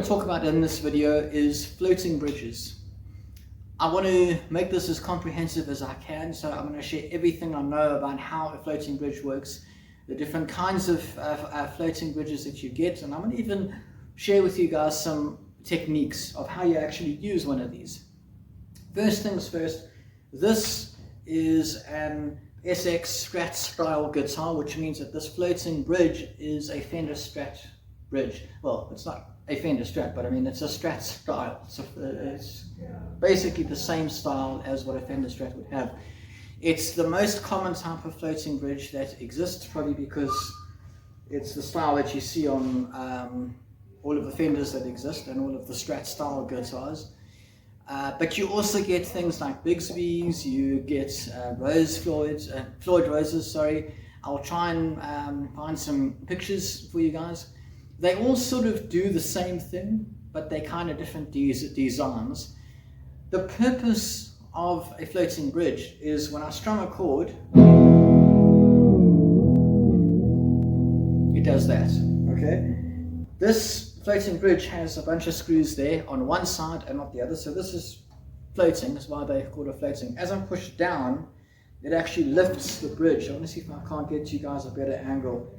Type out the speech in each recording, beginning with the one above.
want to talk about in this video is floating bridges. I want to make this as comprehensive as I can, so I'm going to share everything I know about how a floating bridge works, the different kinds of floating bridges that you get, and I'm going to even share with you guys some techniques of how you actually use one of these. First things first, this is an SX Strat style guitar, which means that this floating bridge is a Fender Strat bridge. Well, it's not a Fender Strat, but I mean it's a Strat style. So it's basically the same style as what a Fender Strat would have. It's the most common type of floating bridge that exists, probably because it's the style that you see on all of the Fenders that exist and all of the Strat style guitars. But you also get things like Bigsby's, you get Floyd Roses, sorry. I'll try and find some pictures for you guys. They all sort of do the same thing, but they're kind of different designs. The purpose of a floating bridge is when I strum a chord, it does that, okay? This floating bridge has a bunch of screws there on one side and not the other, so this is floating, that's why they call it floating. As I push down, it actually lifts the bridge. I want to see if I can't get you guys a better angle.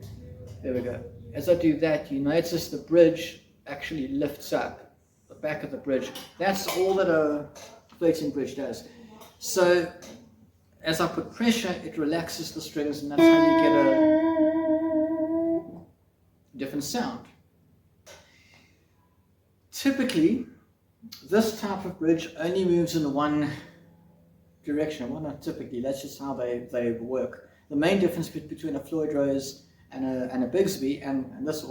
There we go. As I do that, you notice the bridge actually lifts up, the back of the bridge. That's all that a floating bridge does. So as I put pressure, it relaxes the strings, and that's how you get a different sound. Typically, this type of bridge only moves in one direction. Well, not typically, that's just how they work. The main difference between a Floyd Rose and a Bigsby, and this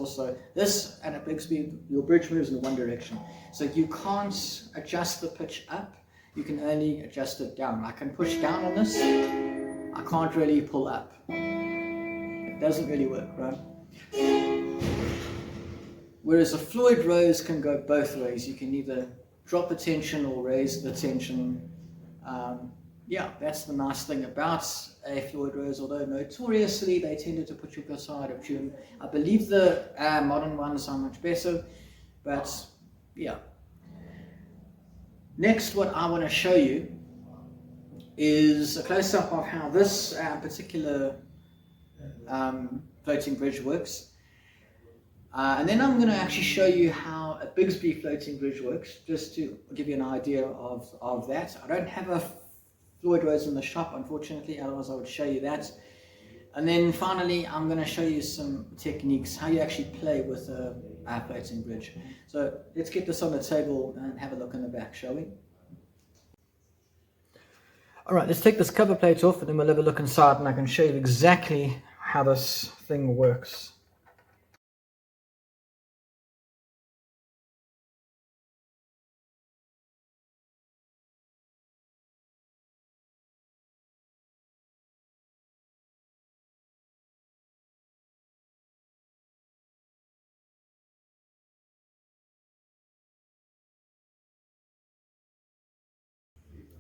and a Bigsby, your bridge moves in one direction. So you can't adjust the pitch up, you can only adjust it down. I can push down on this, I can't really pull up. It doesn't really work, right? Whereas a Floyd Rose can go both ways. You can either drop the tension or raise the tension. Yeah, that's the nice thing about a Floyd Rose, although notoriously they tended to put your guitar out of tune. I believe the modern ones are much better, but yeah. Next, what I want to show you is a close-up of how this particular floating bridge works. And then I'm going to actually show you how a Bigsby floating bridge works, just to give you an idea of that. I don't have a Floyd Rose in the shop, unfortunately, otherwise I would show you that. And then finally, I'm going to show you some techniques, how you actually play with a floating bridge. So let's get this on the table and have a look in the back, shall we? Alright, let's take this cover plate off and then we'll have a look inside and I can show you exactly how this thing works.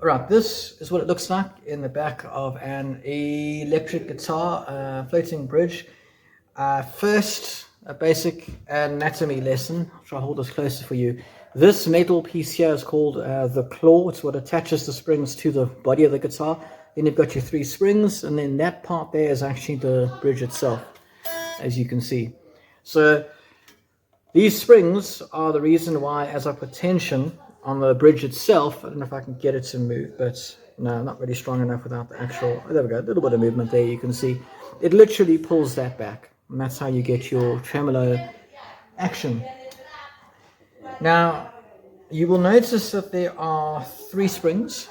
Alright, this is what it looks like in the back of an electric guitar floating bridge. First, a basic anatomy lesson. I'll try to hold this closer for you. This metal piece here is called the claw. It's what attaches the springs to the body of the guitar. Then you've got your 3 springs, and then that part there is actually the bridge itself, as you can see. So these springs are the reason why, as I put tension on the bridge itself, I don't know if I can get it to move, but no, not really strong enough without the actual, there we go, a little bit of movement there, you can see. It literally pulls that back, and that's how you get your tremolo action. Now, you will notice that there are 3 springs.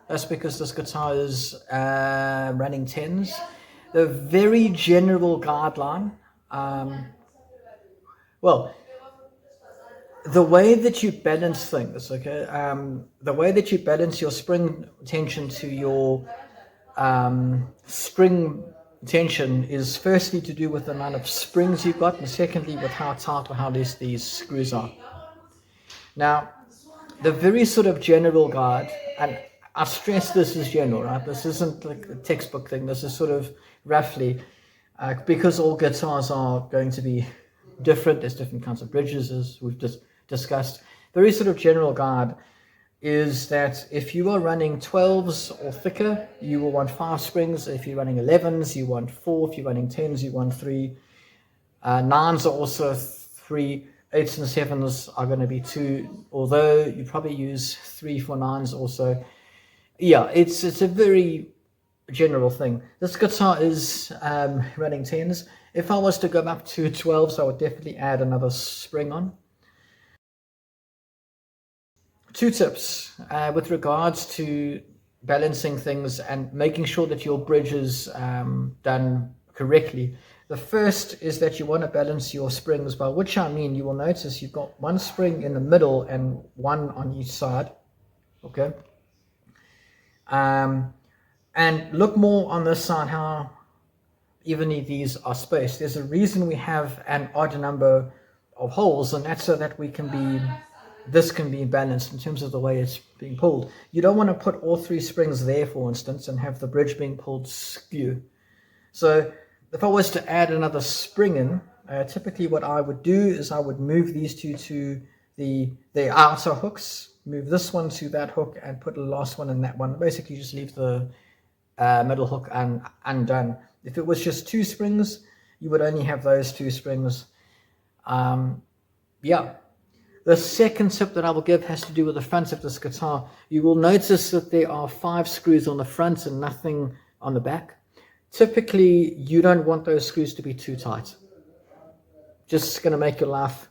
That's because this guitar is running 10s. The very general guideline, the way that you balance things, okay, the way that you balance your spring tension to your string tension is firstly to do with the amount of springs you've got, and secondly with how tight or how loose these screws are. Now, the very sort of general guide, and I stress this is general, right? This isn't like a textbook thing, this is sort of roughly, because all guitars are going to be different, there's different kinds of bridges, as we've just discussed. Very sort of general guide is that if you are running 12s or thicker, you will want 5 springs. If you're running 11s, you want 4. If you're running 10s, you want 3. 9s are also 3. 8s and 7s are going to be 2, although you probably use 3 for 9s also. Yeah, it's a very general thing. This guitar is running 10s. If I was to go up to 12s, I would definitely add another spring on. 2 tips with regards to balancing things and making sure that your bridge is done correctly. The first is that you want to balance your springs, by which I mean you will notice you've got 1 spring in the middle and 1 on each side. Okay. And look more on this side how evenly these are spaced. There's a reason we have an odd number of holes, and that's so that this can be balanced in terms of the way it's being pulled. You don't want to put all 3 springs there, for instance, and have the bridge being pulled skew. So if I was to add another spring in, typically what I would do is I would move these 2 to the outer hooks, move this one to that hook, and put the last one in that one. Basically just leave the middle hook undone. If it was just 2 springs, you would only have those 2 springs. Yeah. The second tip that I will give has to do with the front of this guitar. You will notice that there are 5 screws on the front and nothing on the back. Typically, you don't want those screws to be too tight. Just going to make your life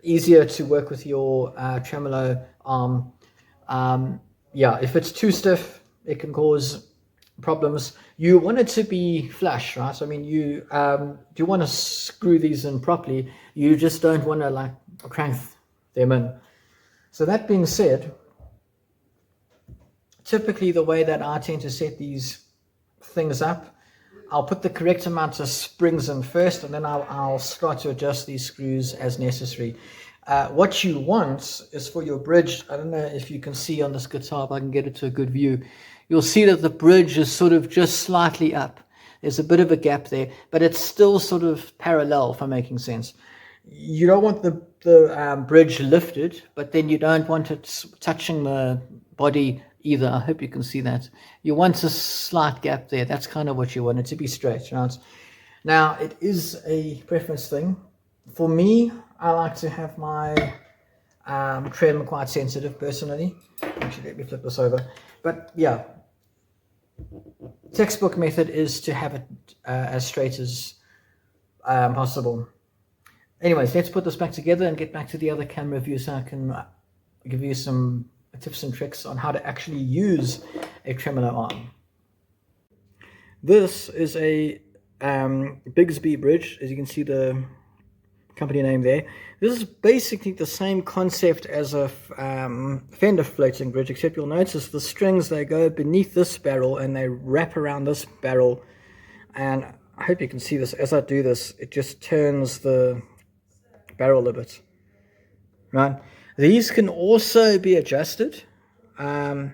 easier to work with your tremolo arm. Yeah, if it's too stiff, it can cause problems. You want it to be flush, right? I mean, you want to screw these in properly. You just don't want to like crank them in. So that being said, typically the way that I tend to set these things up, I'll put the correct amount of springs in first, and then I'll start to adjust these screws as necessary. What you want is for your bridge, I don't know if you can see on this guitar, if I can get it to a good view, you'll see that the bridge is sort of just slightly up. There's a bit of a gap there, but it's still sort of parallel, if I'm making sense. You don't want the bridge lifted, but then you don't want it touching the body either. I hope you can see that. You want a slight gap there. That's kind of what you want it to be straight, right? Now, it is a preference thing. For me, I like to have my trem quite sensitive personally. Actually, let me flip this over. But yeah, textbook method is to have it as straight as possible. Anyways, let's put this back together and get back to the other camera view so I can give you some tips and tricks on how to actually use a tremolo arm. This is a Bigsby bridge, as you can see the company name there. This is basically the same concept as a Fender floating bridge, except you'll notice the strings, they go beneath this barrel and they wrap around this barrel, and I hope you can see this. As I do this, it just turns the barrel a bit, right? These can also be adjusted, but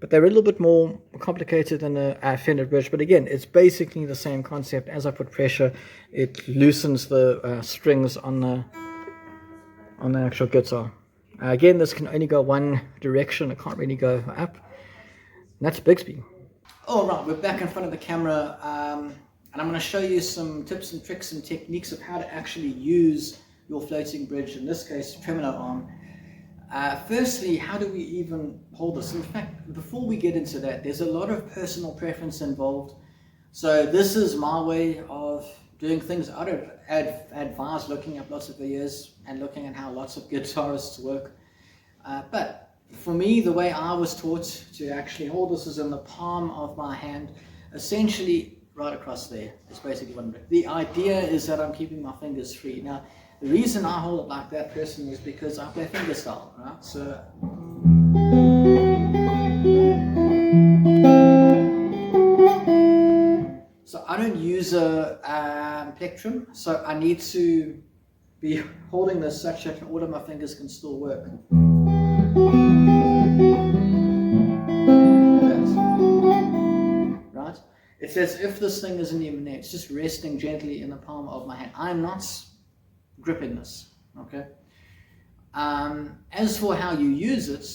they're a little bit more complicated than a Fender bridge. But again, it's basically the same concept. As I put pressure, it loosens the strings on the actual guitar. Again, this can only go one direction. It can't really go up. And that's Bigsby. All right, we're back in front of the camera, and I'm going to show you some tips and tricks and techniques of how to actually use your floating bridge, in this case, tremolo arm. Firstly, how do we even hold this? In fact, before we get into that, there's a lot of personal preference involved. So this is my way of doing things. I don't advise looking at lots of videos and looking at how lots of guitarists work. But for me, the way I was taught to actually hold this is in the palm of my hand, essentially right across there. It's basically one bit. The idea is that I'm keeping my fingers free. Now, the reason I hold it like that personally is because I play fingerstyle, right? So I don't use a plectrum, so I need to be holding this such that all of my fingers can still work. Right? It's as if this thing isn't even there. It's just resting gently in the palm of my hand. I'm not gripping this, okay? As for how you use it,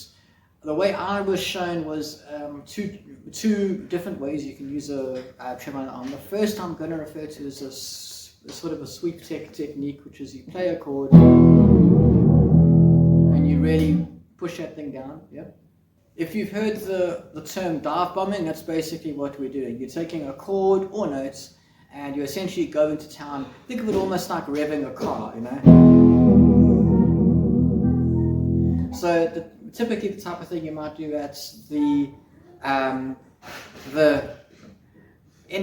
the way I was shown was two different ways you can use a tremolo arm. The first I'm going to refer to is a sort of a sweep technique, which is you play a chord and you really push that thing down. Yeah. If you've heard the term dive bombing, that's basically what we're doing. You're taking a chord or notes and you're essentially going to town. Think of it almost like revving a car, you know. So typically the type of thing you might do at the end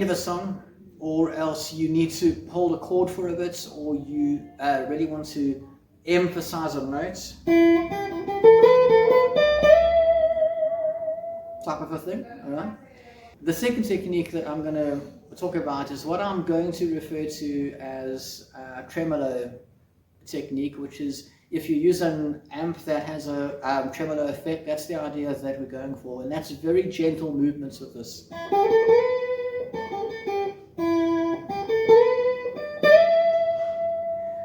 of a song, or else you need to hold a chord for a bit, or you really want to emphasize a note, type of a thing. All right. The second technique that I'm going to talk about is what I'm going to refer to as a tremolo technique, which is if you use an amp that has a tremolo effect, that's the idea that we're going for, and that's very gentle movements with this.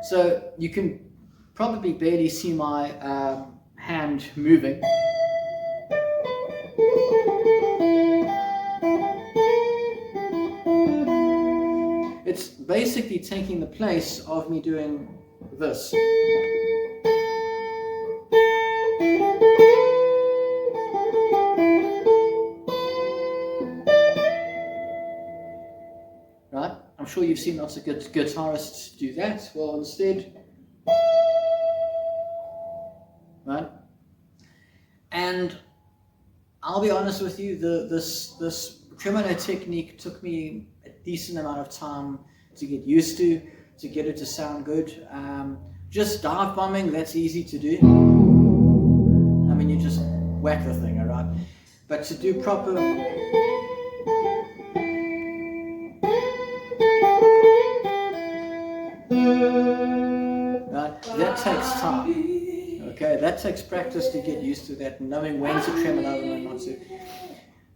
So you can probably barely see my hand moving. It's basically taking the place of me doing this. Right? I'm sure you've seen lots of good guitarists do that. Well, instead, right? And I'll be honest with you, this tremolo technique took me a decent amount of time to get used to get it to sound good. Just dive bombing, that's easy to do. I mean, you just whack the thing, all right? But to do proper... Right? That takes time. Okay, that takes practice to get used to that, knowing when to tremolo and when not to.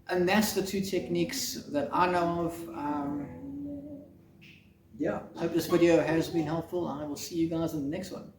And that's the two techniques that I know of. Yeah, hope this video has been helpful. I will see you guys in the next one.